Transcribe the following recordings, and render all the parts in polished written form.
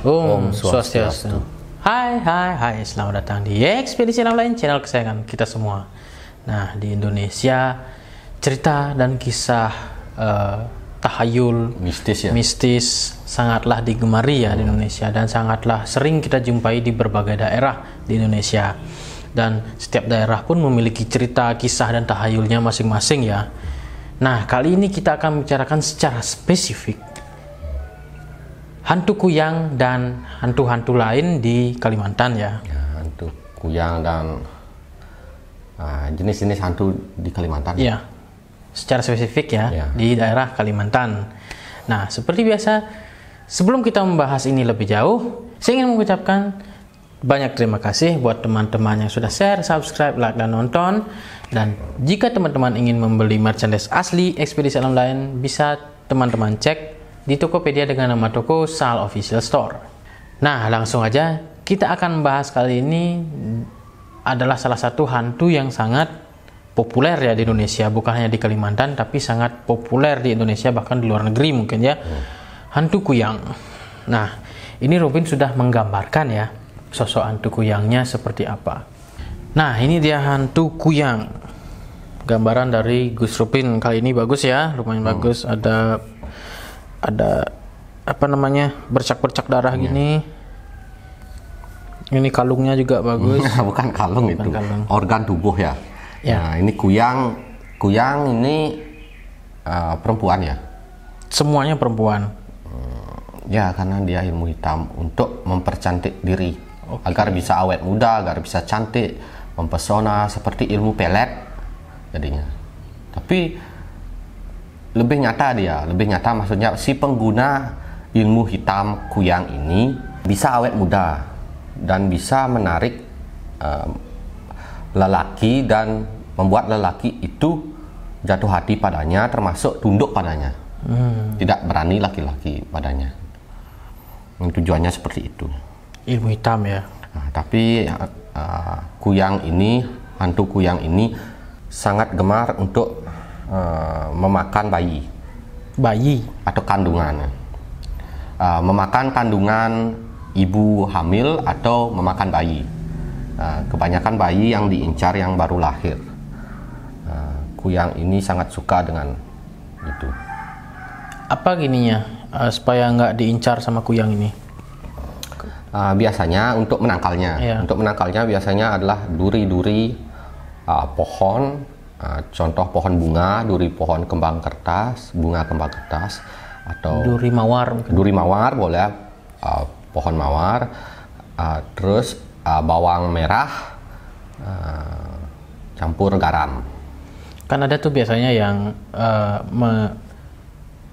Om Swastiastu. Hai, selamat datang di Ekspedisi Alam Lain, channel kesayangan kita semua. Nah, di Indonesia cerita dan kisah tahayul mistis sangatlah digemari ya di Indonesia, dan sangatlah sering kita jumpai di berbagai daerah di Indonesia. Dan setiap daerah pun memiliki cerita, kisah, dan tahayulnya masing-masing ya. Nah, kali ini kita akan membicarakan secara spesifik hantu kuyang dan hantu-hantu lain di Kalimantan ya. Hantu kuyang dan jenis-jenis hantu di Kalimantan. Iya, secara spesifik ya, di daerah Kalimantan. Nah, seperti biasa, sebelum kita membahas ini lebih jauh, saya ingin mengucapkan banyak terima kasih buat teman-teman yang sudah share, subscribe, like, dan nonton. Dan jika teman-teman ingin membeli merchandise asli Ekspedisi Alam Lain, bisa teman-teman cek di Tokopedia dengan nama toko Sal Official Store. Nah, langsung aja kita akan membahas kali ini adalah salah satu hantu yang sangat populer ya di Indonesia, bukan hanya di Kalimantan tapi sangat populer di Indonesia, bahkan di luar negeri mungkin ya. Hantu kuyang. Nah, ini Robin sudah menggambarkan ya sosok hantu kuyangnya seperti apa. Nah, ini dia hantu kuyang. Gambaran dari Gus Robin kali ini bagus ya, lumayan bagus. Ada apa namanya, bercak-bercak darah gini. Ini kalungnya juga bagus. Bukan kalung, itu kalung. Organ tubuh ya. Nah, ini kuyang ini perempuan ya. Semuanya perempuan. Ya, karena dia ilmu hitam untuk mempercantik diri, agar bisa awet muda, agar bisa cantik, mempesona, seperti ilmu pelet jadinya. Tapi lebih nyata maksudnya si pengguna ilmu hitam kuyang ini bisa awet muda dan bisa menarik lelaki dan membuat lelaki itu jatuh hati padanya, termasuk tunduk padanya. Tidak berani laki-laki padanya. Tujuannya seperti itu. Ilmu hitam ya. Nah, tapi hantu kuyang ini sangat gemar untuk memakan bayi atau kandungan, memakan kandungan ibu hamil atau memakan bayi. Kebanyakan bayi yang diincar yang baru lahir. Kuyang ini sangat suka dengan itu. Apa gininya supaya nggak diincar sama kuyang ini? Biasanya untuk menangkalnya, biasanya adalah duri-duri pohon. Contoh pohon bunga, duri pohon kembang kertas, bunga kembang kertas, atau duri mawar mungkin. Duri mawar boleh, pohon mawar, terus bawang merah, campur garam. Kan ada tuh biasanya yang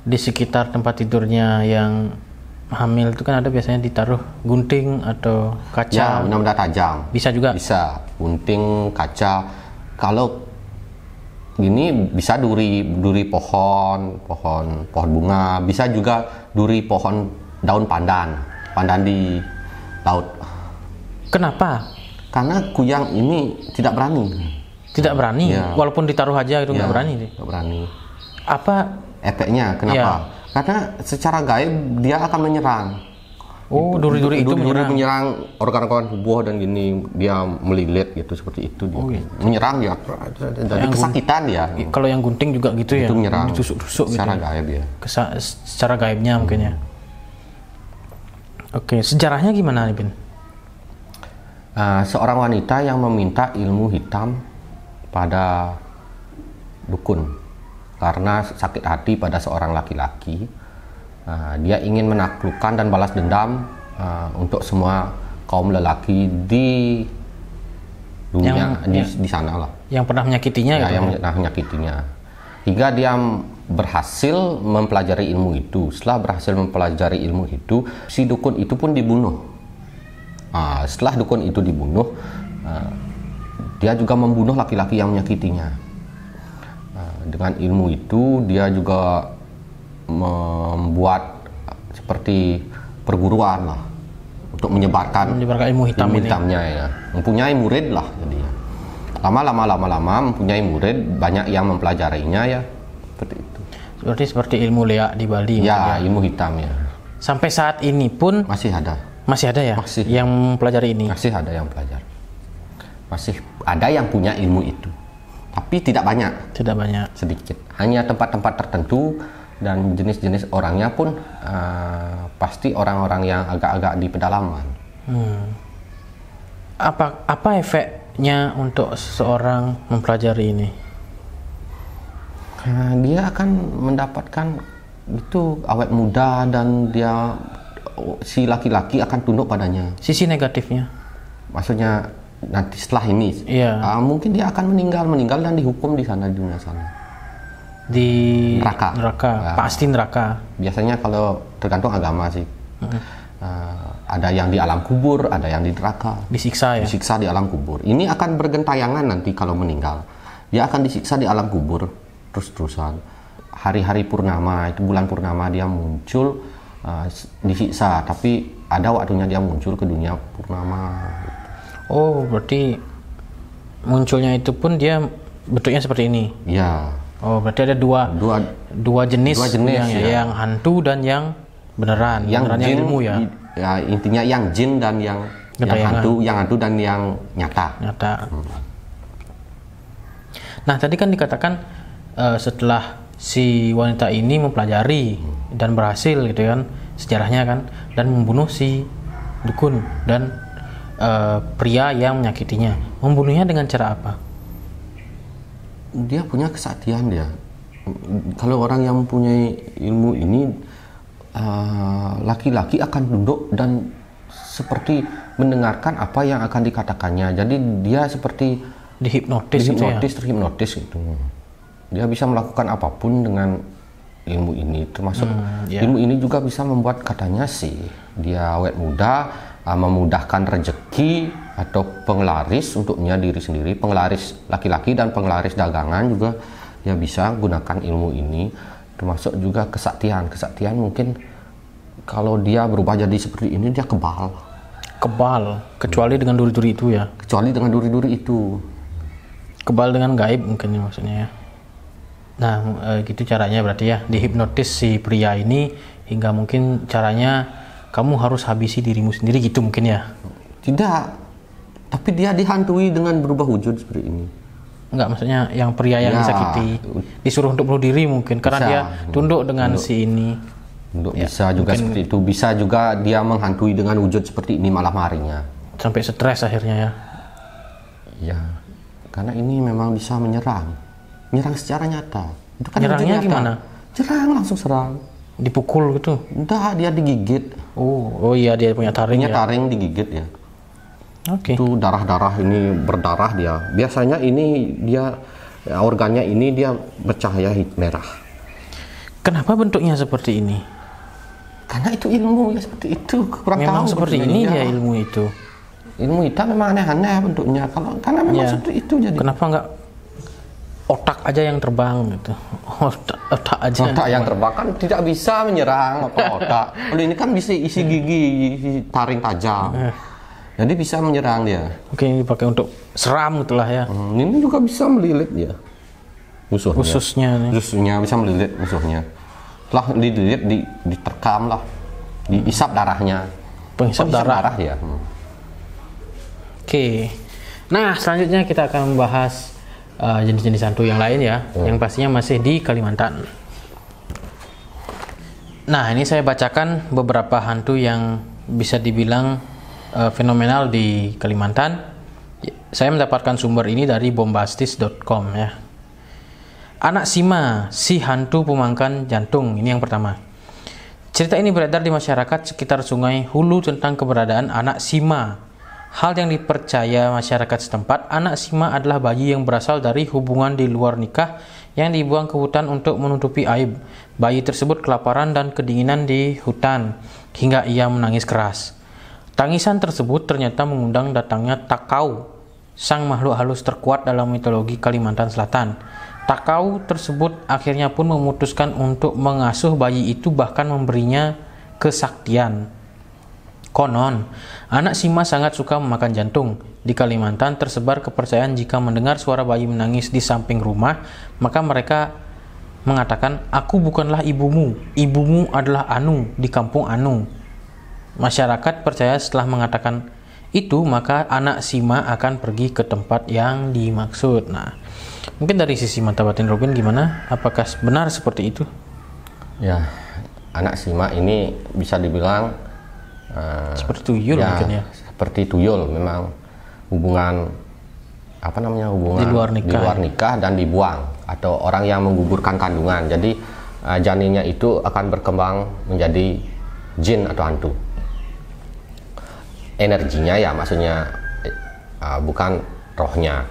di sekitar tempat tidurnya yang hamil itu kan ada biasanya ditaruh gunting atau kaca. Ya, benda-benda tajam. Bisa juga. Bisa gunting, kaca. Kalau gini bisa duri pohon bunga, bisa juga duri pohon daun pandan di laut. Kenapa? Karena kuyang ini tidak berani ya. Walaupun ditaruh aja itu nggak berani. Nggak berani. Apa efeknya? Kenapa? Ya. Karena secara gaib dia akan menyerang. Duri-duri itu menyerang organ-organ tubuh dan gini, dia melilit gitu, seperti itu dia. Gitu. Menyerang dia, jadi kesakitan dia. Kalau yang gunting juga gitu ya, itu menyerang ditusuk-tusuk secara gitu. gaib ya. Secara gaibnya mungkin ya. Oke, sejarahnya gimana nih, Bin? Seorang wanita yang meminta ilmu hitam pada dukun karena sakit hati pada seorang laki-laki. Dia ingin menaklukkan dan balas dendam untuk semua kaum lelaki di dunia, di sana lah. Yang pernah menyakitinya ya, yang pernah menyakitinya. Hingga dia berhasil mempelajari ilmu itu. Setelah berhasil mempelajari ilmu itu, si dukun itu pun dibunuh. Setelah dukun itu dibunuh, dia juga membunuh laki-laki yang menyakitinya. Dengan ilmu itu dia juga membuat seperti perguruan lah untuk menyebarkan ilmu hitamnya ya. Mempunyai murid lah jadinya. Lama mempunyai murid, banyak yang mempelajarinya ya, seperti itu. Seperti ilmu leak di Bali ya, ilmu hitam ya. sampai saat ini pun masih ada ya masih. Yang mempelajari ini. Masih ada yang belajar. Masih ada yang punya ilmu itu. Tapi tidak banyak. Tidak banyak. Sedikit. Hanya tempat-tempat tertentu dan jenis-jenis orangnya pun pasti orang-orang yang agak-agak di pedalaman. Apa efeknya untuk seseorang mempelajari ini? Dia akan mendapatkan itu awet muda dan dia si laki-laki akan tunduk padanya. Sisi negatifnya? Maksudnya nanti setelah ini, mungkin dia akan meninggal dan dihukum di sana, di dunia sana. Di neraka. Ya. Pasti neraka. Biasanya kalau tergantung agama sih. Ada yang di alam kubur, ada yang di neraka. Disiksa ya? Disiksa di alam kubur. Ini akan bergentayangan nanti kalau meninggal. Dia akan disiksa di alam kubur terus-terusan. Hari-hari purnama, itu bulan purnama dia muncul disiksa. Tapi ada waktunya dia muncul ke dunia purnama. Oh, berarti munculnya itu pun dia bentuknya seperti ini? Ya. Oh, berarti ada dua jenis yang hantu dan yang beneran. Yang beneran jin, yang ilmu ya? Ya, intinya yang jin dan yang hantu dan yang nyata. Nah, tadi kan dikatakan setelah si wanita ini mempelajari dan berhasil gitu kan sejarahnya kan, dan membunuh si dukun dan pria yang menyakitinya. Membunuhnya dengan cara apa? Dia punya kesaktian dia. Kalau orang yang mempunyai ilmu ini, laki-laki akan duduk dan seperti mendengarkan apa yang akan dikatakannya. Jadi dia seperti terhipnotis gitu. Dia bisa melakukan apapun dengan ilmu ini, termasuk ilmu ini juga bisa membuat katanya sih dia awet muda, memudahkan rezeki atau penglaris untuknya diri sendiri, penglaris laki-laki dan penglaris dagangan juga dia bisa gunakan ilmu ini, termasuk juga kesaktian mungkin kalau dia berubah jadi seperti ini dia kebal kecuali dengan duri-duri itu ya, kebal dengan gaib mungkin maksudnya ya. Nah, gitu caranya berarti ya, dihipnotis si pria ini hingga mungkin caranya kamu harus habisi dirimu sendiri gitu mungkin ya? Tidak, tapi dia dihantui dengan berubah wujud seperti ini. Enggak, maksudnya yang pria yang disakiti disuruh untuk bunuh diri mungkin karena dia tunduk dengan si ini. Bisa juga seperti itu, bisa juga dia menghantui dengan wujud seperti ini malam harinya. Sampai stres akhirnya ya? Ya, karena ini memang bisa menyerang secara nyata. Itu kan nyerangnya gimana? Langsung serang. Dipukul gitu? Enggak, dia digigit. Oh iya, dia punya taring. Taring digigit ya. Oke. Itu darah ini berdarah dia. Biasanya ini dia organnya ini dia bercahaya merah. Kenapa bentuknya seperti ini? Karena itu ilmu ya seperti itu. Memang seperti ini ya ilmu itu. Ilmu hitam memang aneh-aneh bentuknya. Karena memang seperti itu jadi. Kenapa enggak otak aja yang terbang gitu? Otak yang terbang kan tidak bisa menyerang apa otak. Kalau ini kan bisa isi gigi, isi taring tajam. Jadi bisa menyerang dia. Oke, ini dipakai untuk seram gitulah ya. Ini juga bisa melilit dia. Ususnya bisa melilit musuhnya. Setelah dililit, diterkam lah, diisap darahnya. Penghisap darah ya. Oke. Nah, selanjutnya kita akan membahas jenis-jenis hantu yang lain ya, yang pastinya masih di Kalimantan. Nah, ini saya bacakan beberapa hantu yang bisa dibilang fenomenal di Kalimantan. Saya mendapatkan sumber ini dari bombastis.com ya. Anak Sima, si hantu pemangkan jantung. Ini yang pertama. Cerita ini beredar di masyarakat sekitar Sungai Hulu tentang keberadaan anak Sima. Hal yang dipercaya masyarakat setempat, anak Sima adalah bayi yang berasal dari hubungan di luar nikah yang dibuang ke hutan untuk menutupi aib. Bayi tersebut kelaparan dan kedinginan di hutan hingga ia menangis keras. Tangisan tersebut ternyata mengundang datangnya Takau, sang makhluk halus terkuat dalam mitologi Kalimantan Selatan. Takau tersebut akhirnya pun memutuskan untuk mengasuh bayi itu, bahkan memberinya kesaktian. Konon, anak Sima sangat suka memakan jantung. Di Kalimantan tersebar kepercayaan jika mendengar suara bayi menangis di samping rumah, maka mereka mengatakan, aku bukanlah ibumu, ibumu adalah Anu di kampung Anu. Masyarakat percaya setelah mengatakan itu, maka anak Sima akan pergi ke tempat yang dimaksud. Nah, mungkin dari sisi mata batin Robin gimana? Apakah benar seperti itu? Ya, anak Sima ini bisa dibilang seperti tuyul ya, mungkin ya. Seperti tuyul, memang hubungan hubungan di luar nikah dan dibuang, atau orang yang menggugurkan kandungan. Jadi janinnya itu akan berkembang menjadi jin atau hantu. Energinya ya maksudnya bukan rohnya.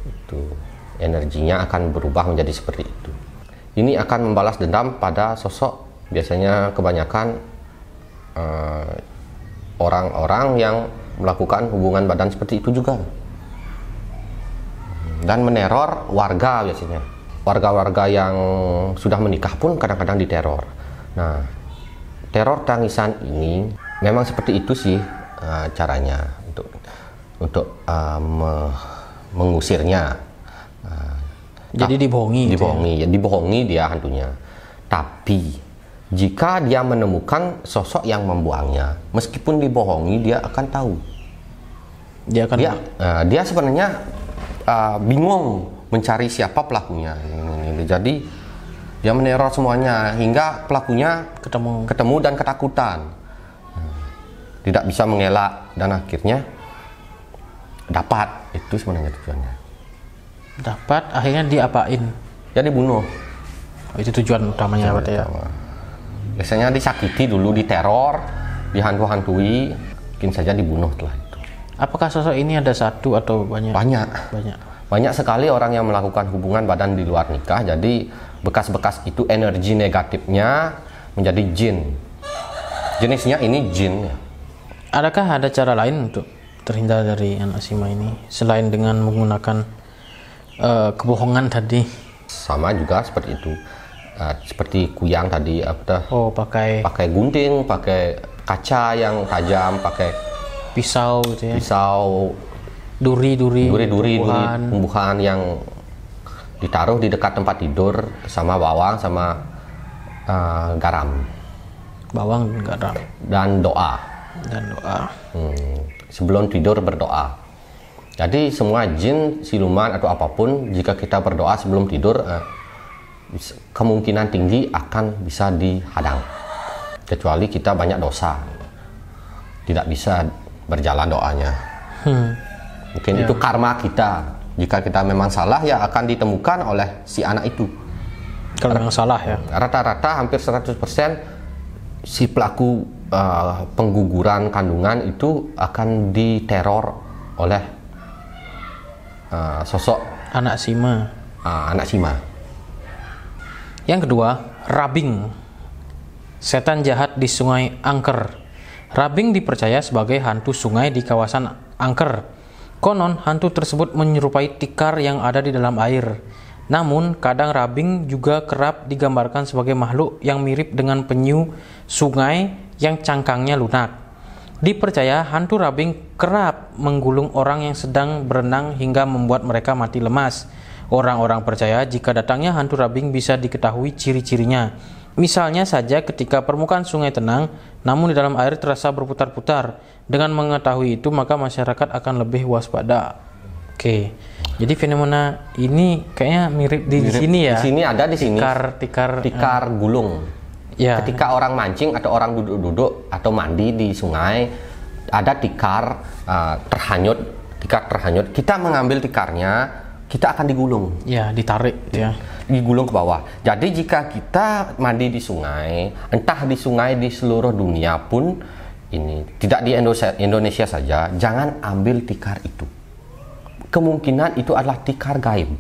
Itu energinya akan berubah menjadi seperti itu. Ini akan membalas dendam pada sosok, biasanya kebanyakan orang-orang yang melakukan hubungan badan seperti itu juga, dan meneror warga. Biasanya warga-warga yang sudah menikah pun kadang-kadang diteror. Nah, teror tangisan ini memang seperti itu sih caranya untuk mengusirnya. Jadi dibohongi ya? Dibohongi dia hantunya. Tapi jika dia menemukan sosok yang membuangnya, meskipun dibohongi, dia akan tahu. Dia sebenarnya bingung mencari siapa pelakunya. Jadi dia meneror semuanya hingga pelakunya ketemu dan ketakutan, tidak bisa mengelak, dan akhirnya dapat. Itu sebenarnya tujuannya. Dapat, akhirnya diapain? Ya dibunuh. Itu tujuan utamanya berarti ya. Biasanya disakiti dulu, diteror, dihantu-hantui, mungkin saja dibunuh setelah itu. Apakah sosok ini ada satu atau banyak? Banyak sekali orang yang melakukan hubungan badan di luar nikah. Jadi bekas-bekas itu, energi negatifnya menjadi jin. Jenisnya ini jin. Adakah ada cara lain untuk terhindar dari anak Sima ini selain dengan menggunakan kebohongan tadi? Sama juga seperti itu. Seperti kuyang tadi, pakai gunting, pakai kaca yang tajam, pakai pisau gitu ya. Pisau, duri tumbuhan yang ditaruh di dekat tempat tidur, sama bawang, sama garam. Bawang, garam. Dan doa. Sebelum tidur berdoa. Jadi semua jin, siluman atau apapun, jika kita berdoa sebelum tidur, kemungkinan tinggi akan bisa dihadang. Kecuali kita banyak dosa, tidak bisa berjalan doanya. Mungkin itu karma kita. Jika kita memang salah, ya akan ditemukan oleh si anak itu. Kalau memang salah ya. Rata-rata hampir 100% si pelaku pengguguran kandungan itu akan diteror oleh sosok anak Sima. Yang kedua, Rabing, setan jahat di Sungai Angker. Rabing dipercaya sebagai hantu sungai di kawasan Angker. Konon hantu tersebut menyerupai tikar yang ada di dalam air. Namun kadang Rabing juga kerap digambarkan sebagai makhluk yang mirip dengan penyu sungai yang cangkangnya lunak. Dipercaya hantu Rabing kerap menggulung orang yang sedang berenang hingga membuat mereka mati lemas. Orang-orang percaya jika datangnya hantu Rabing bisa diketahui ciri-cirinya. Misalnya saja ketika permukaan sungai tenang, namun di dalam air terasa berputar-putar. Dengan mengetahui itu, maka masyarakat akan lebih waspada. Oke, jadi fenomena ini kayaknya mirip di sini ya. Di sini ada di sini. Tikar gulung. Ya. Ketika orang mancing atau orang duduk-duduk atau mandi di sungai, ada tikar terhanyut. Kita mengambil tikarnya, kita akan digulung. Ya, ditarik ya. Digulung ke bawah. Jadi jika kita mandi di sungai, entah di sungai di seluruh dunia pun, ini tidak di Indonesia saja, jangan ambil tikar itu. Kemungkinan itu adalah tikar gaib.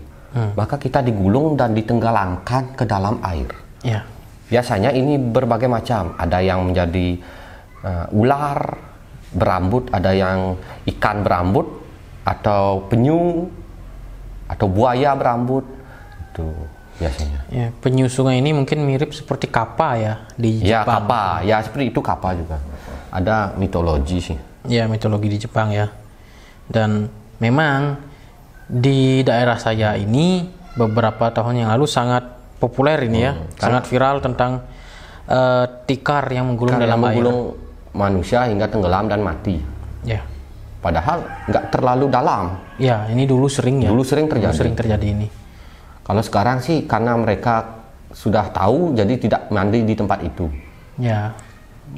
Maka kita digulung dan ditenggelamkan ke dalam air. Ya. Biasanya ini berbagai macam. Ada yang menjadi ular berambut, ada yang ikan berambut, atau penyu, atau buaya berambut. Itu biasanya. Ya, penyu sungai ini mungkin mirip seperti kappa ya di Jepang. Ya, kappa. Ya, seperti itu kappa juga. Ada mitologi sih. Ya, mitologi di Jepang ya. Dan memang di daerah saya ini beberapa tahun yang lalu sangat populer ini ya, sangat viral tentang tikar yang menggulung dalam air. Manusia hingga tenggelam dan mati. Ya. Padahal nggak terlalu dalam. Ya, ini dulu sering ya. Dulu sering terjadi. Dulu sering terjadi ini. Kalau sekarang sih karena mereka sudah tahu, jadi tidak mandi di tempat itu. Ya.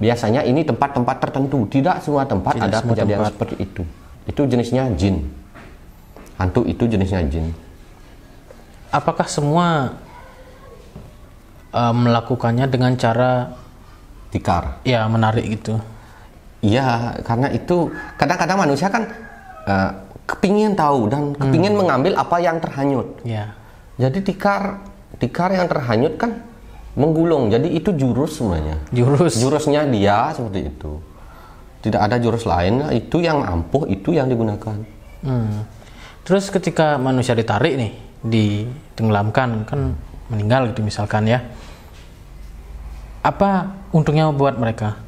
Biasanya ini tempat-tempat tertentu, tidak semua tempat Tidak ada semua kejadian tempat. seperti itu. Itu jenisnya jin. Hantu itu jenisnya jin. Apakah semua melakukannya dengan cara Tikar. ya menarik gitu? Iya, karena itu kadang-kadang manusia kan kepingin tahu dan kepingin mengambil apa yang terhanyut. Ya. Jadi tikar yang terhanyut kan menggulung. Jadi itu jurus semuanya. Jurusnya dia seperti itu. Tidak ada jurus lain. Itu yang ampuh, itu yang digunakan. Terus ketika manusia ditarik nih, ditenggelamkan, kan meninggal gitu misalkan ya. Apa untungnya buat mereka?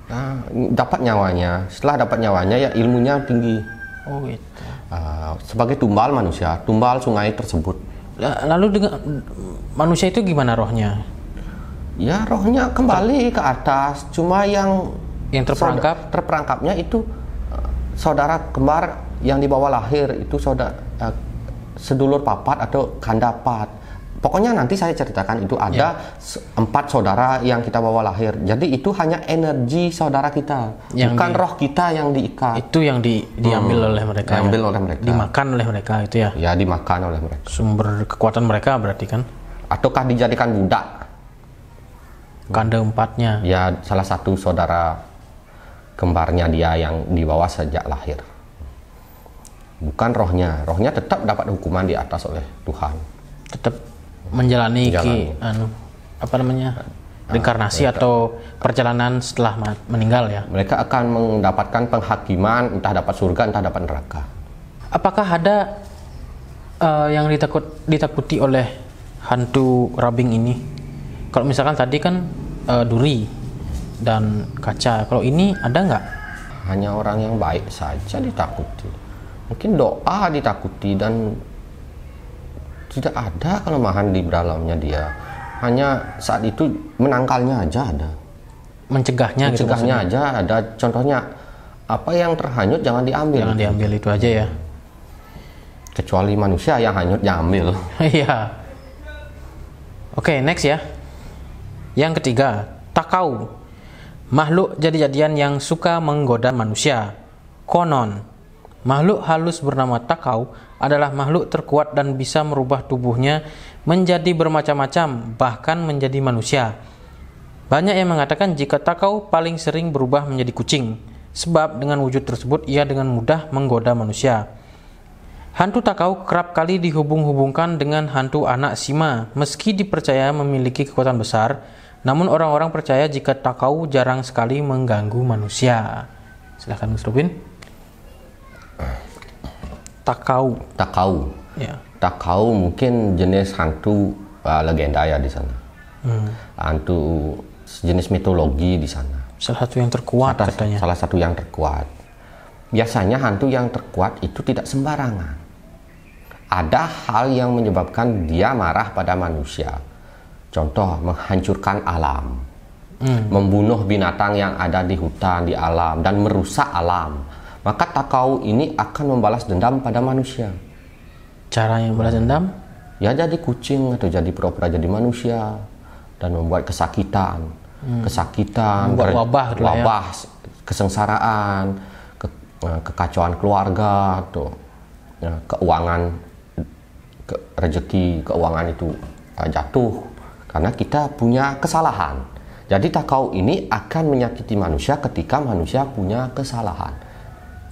Nah, dapat nyawanya. Setelah dapat nyawanya ya ilmunya tinggi. Oh gitu. Sebagai tumbal manusia, tumbal sungai tersebut. Lalu dengan manusia itu gimana rohnya? Ya rohnya kembali ke atas. Cuma yang terperangkapnya itu saudara kembar yang dibawa lahir itu sedulur papat atau kandapat. Pokoknya nanti saya ceritakan itu ada 4 saudara yang kita bawa lahir. Jadi itu hanya energi saudara kita, bukan roh kita yang diikat. Itu yang diambil oleh mereka. Diambil oleh mereka. Dimakan oleh mereka itu ya. Ya dimakan oleh mereka. Sumber kekuatan mereka berarti kan? Ataukah dijadikan budak? Kanda 4-nya. Ya salah satu saudara kembarnya dia yang dibawa sejak lahir. Bukan rohnya. Rohnya tetap dapat hukuman di atas oleh Tuhan. Tetap menjalani reinkarnasi atau perjalanan setelah meninggal ya. Mereka akan mendapatkan penghakiman, entah dapat surga, entah dapat neraka. Apakah ada yang ditakuti oleh hantu rabing ini? Kalau misalkan tadi kan duri dan kaca, kalau ini ada nggak? Hanya orang yang baik saja ditakuti. Mungkin doa ditakuti dan tidak ada kelemahan di dalamnya dia. Hanya saat itu menangkalnya aja ada. Mencegahnya gitu aja ada. Contohnya apa yang terhanyut jangan diambil. Jangan diambil itu aja ya. Kecuali manusia yang hanyut jangan ambil. Iya. Oke, next ya. Yang ketiga, takau. Makhluk jadi-jadian yang suka menggoda manusia. Konon, makhluk halus bernama takau adalah makhluk terkuat dan bisa merubah tubuhnya menjadi bermacam-macam, bahkan menjadi manusia. Banyak yang mengatakan jika takau paling sering berubah menjadi kucing, sebab dengan wujud tersebut ia dengan mudah menggoda manusia. Hantu takau kerap kali dihubung-hubungkan dengan hantu anak Sima, meski dipercaya memiliki kekuatan besar, namun orang-orang percaya jika takau jarang sekali mengganggu manusia. Silahkan Mas Robin. Takau. Ya. Takau mungkin jenis hantu legenda ya di sana. Hantu jenis mitologi di sana. Salah satu yang terkuat katanya. Salah satu yang terkuat. Biasanya hantu yang terkuat itu tidak sembarangan. Ada hal yang menyebabkan dia marah pada manusia. Contoh, menghancurkan alam. Membunuh binatang yang ada di hutan, di alam, dan merusak alam. Maka takau ini akan membalas dendam pada manusia. Cara yang balas dendam? Ya jadi kucing atau jadi pura-pura jadi manusia dan membuat kesakitan, wabah, kesengsaraan, kekacauan keluarga, atau keuangan, rezeki keuangan itu jatuh karena kita punya kesalahan. Jadi takau ini akan menyakiti manusia ketika manusia punya kesalahan.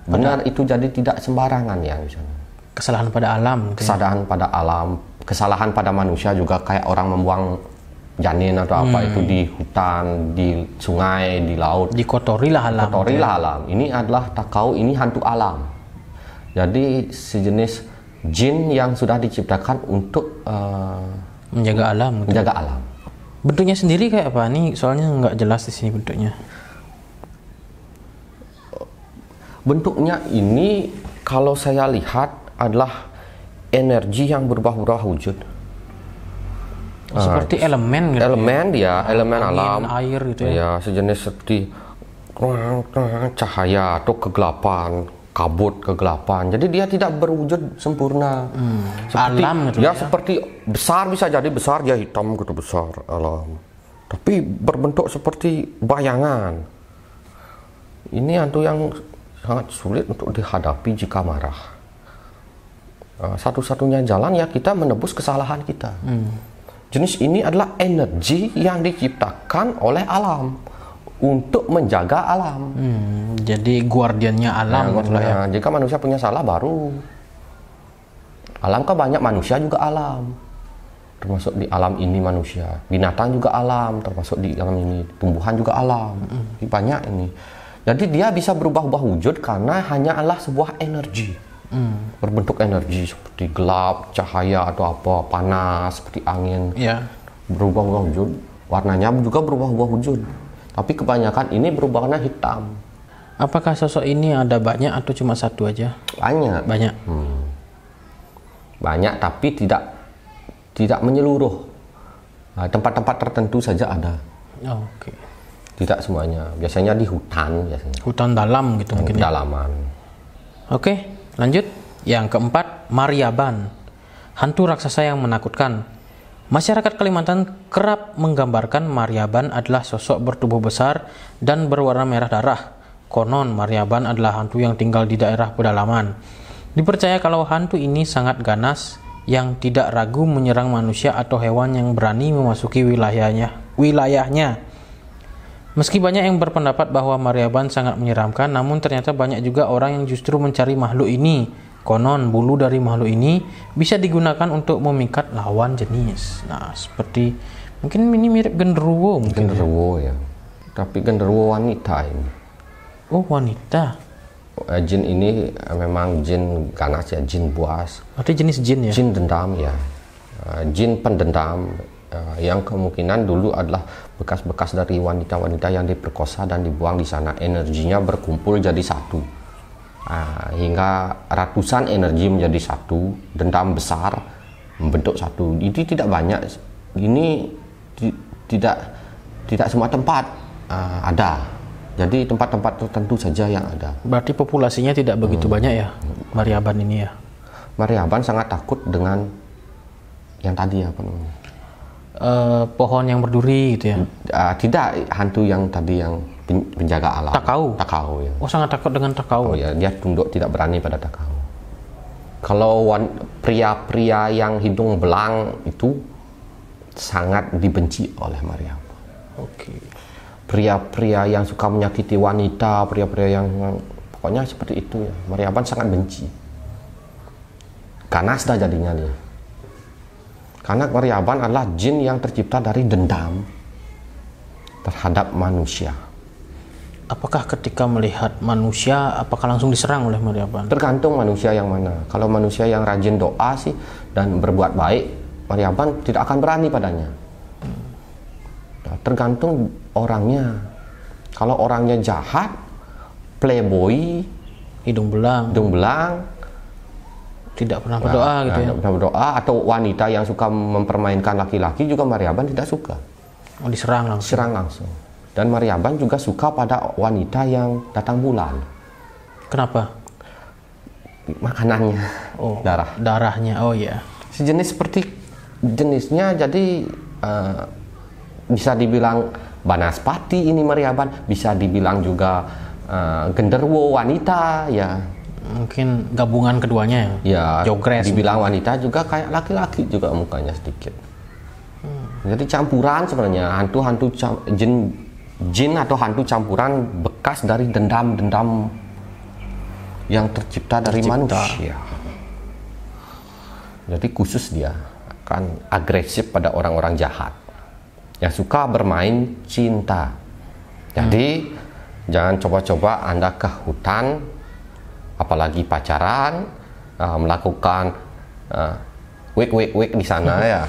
Benar, itu jadi tidak sembarangan ya misalnya. Kesalahan pada alam. Kesalahan pada alam, kesalahan pada manusia juga kayak orang membuang janin atau apa itu di hutan, di sungai, di laut. Dikotorilah alam. Kotorilah alam. Ini adalah takau, ini hantu alam. Jadi sejenis jin yang sudah diciptakan untuk menjaga alam. Menjaga alam. Bentuknya sendiri kayak apa? Nih soalnya nggak jelas di sini bentuknya. Bentuknya ini kalau saya lihat adalah energi yang berubah-ubah wujud. Seperti elemen gitu. Elemen dia, elemen Angin, alam. air gitu ya. Ya, sejenis seperti cahaya atau kegelapan, kabut kegelapan. Jadi dia tidak berwujud sempurna. Seperti, Alam gitu ya, seperti besar, bisa jadi besar, dia hitam gitu besar alam. Tapi berbentuk seperti bayangan. Ini hantu yang sangat sulit untuk dihadapi jika marah. Satu-satunya jalan ya kita menebus kesalahan kita. Jenis ini adalah energi yang diciptakan oleh alam untuk menjaga alam. Jadi guardiannya alam gitu lah ya. Jika manusia punya salah baru alam, kan banyak manusia juga alam, termasuk di alam ini manusia, binatang juga alam, termasuk di alam ini tumbuhan juga alam. Banyak ini. Jadi dia bisa berubah-ubah wujud karena hanya adalah sebuah energi. Berbentuk energi seperti gelap, cahaya atau apa, panas seperti angin. Berubah-ubah wujud, warnanya juga berubah-ubah wujud. Tapi kebanyakan ini berubah warna hitam. Apakah sosok ini ada banyak atau cuma satu aja? Banyak. Banyak, tapi tidak menyeluruh. Tempat-tempat tertentu saja ada. Oke. Tidak semuanya. Biasanya di hutan. Hutan dalam gitu mungkin. Kedalaman. Oke, lanjut. Yang keempat, Maryaban. Hantu raksasa yang menakutkan. Masyarakat Kalimantan kerap menggambarkan Maryaban adalah sosok bertubuh besar dan berwarna merah darah. Konon Maryaban adalah hantu yang tinggal di daerah pedalaman. Dipercaya kalau hantu ini sangat ganas yang tidak ragu menyerang manusia atau hewan yang berani memasuki wilayahnya. Meski banyak yang berpendapat bahwa Maryaban sangat menyeramkan, namun ternyata banyak juga orang yang justru mencari makhluk ini. Konon bulu dari makhluk ini bisa digunakan untuk memikat lawan jenis. Nah, seperti mungkin ini mirip genderuwo mungkin. Genderuwo ya. Tapi genderuwo wanita ini. Oh, wanita. Jin ini memang jin ganas ya, jin buas. Berarti jenis jin ya? Jin dendam ya. Jin pendendam yang kemungkinan dulu adalah bekas-bekas dari wanita-wanita yang diperkosa dan dibuang di sana. Energinya berkumpul jadi satu. Hingga ratusan energi menjadi satu, dendam besar membentuk satu. Ini tidak banyak. Ini tidak semua tempat ada. Jadi tempat-tempat tertentu saja yang ada. Berarti populasinya tidak begitu banyak ya, Maryaban ini ya? Maryaban sangat takut dengan yang tadi apa namanya? Pohon yang berduri gitu ya? Tidak, hantu yang tadi yang penjaga alam. Takau ya. Oh, sangat takut dengan takau. Oh ya, dia tunduk tidak berani pada takau. Kalau pria-pria yang hidung belang itu sangat dibenci oleh Maryaban. Oke. Pria-pria yang suka menyakiti wanita, pria-pria yang pokoknya seperti itu ya. Maryaban sangat benci. Ganas dah jadinya nih. Karena Maryaban adalah jin yang tercipta dari dendam terhadap manusia. Apakah ketika melihat manusia, apakah langsung diserang oleh Maryaban? Tergantung manusia yang mana. Kalau manusia yang rajin doa sih dan berbuat baik, Maryaban tidak akan berani padanya. Tergantung orangnya. Kalau orangnya jahat, playboy, hidung belang, tidak pernah berdoa gitu ya. Tidak pernah berdoa, atau wanita yang suka mempermainkan laki-laki juga Maryaban tidak suka. Oh, diserang langsung. Serang langsung. Dan Maryaban juga suka pada wanita yang datang bulan. Kenapa? Makanannya. Oh, darahnya. Oh ya. Sejenis seperti jenisnya, jadi bisa dibilang banaspati ini Maryaban, bisa dibilang juga genderuwo wanita ya. Mungkin gabungan keduanya ya. Jogres. Dibilang wanita juga kayak laki-laki juga mukanya sedikit. Jadi campuran sebenarnya, hantu-hantu jin atau hantu campuran bekas dari dendam-dendam yang tercipta dari manusia. Jadi khusus dia akan agresif pada orang-orang jahat yang suka bermain cinta. Jadi jangan coba-coba Anda ke hutan, apalagi pacaran, melakukan wik di sana ya.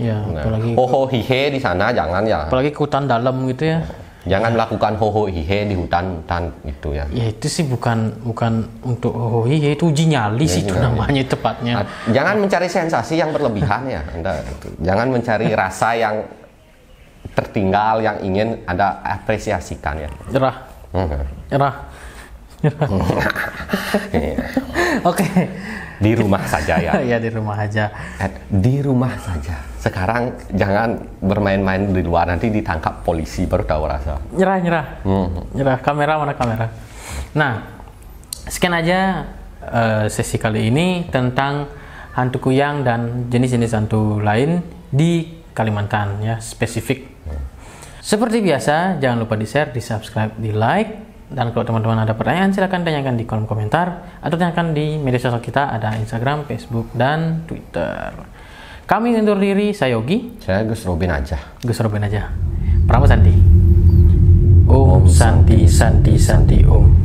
Ya, apalagi hihe di sana jangan ya. Apalagi ke hutan dalam gitu ya. Jangan melakukan hoho hihe di hutan itu ya. Ya itu sih bukan untuk hoho hihe, itu uji nyali sih itu namanya tepatnya. Jangan mencari sensasi yang berlebihan ya Anda. Jangan mencari rasa yang tertinggal yang ingin Anda apresiasikan ya. Nyerah. Oke. Di rumah saja ya. Ya di rumah aja. Di rumah saja. Sekarang jangan bermain-main di luar, nanti ditangkap polisi baru tahu rasa. Nyerah. Kamera mana kamera? Nah, sekian aja sesi kali ini tentang hantu kuyang dan jenis-jenis hantu lain di Kalimantan ya, spesifik. Seperti biasa, jangan lupa di-share, di-subscribe, di-like. Dan kalau teman-teman ada pertanyaan, silahkan tanyakan di kolom komentar atau tanyakan di media sosial kita, ada Instagram, Facebook, dan Twitter. Kami undur diri, saya Yogi. Saya Gus Robin aja. Pramu Santi. Om Santi Santi Santi Om.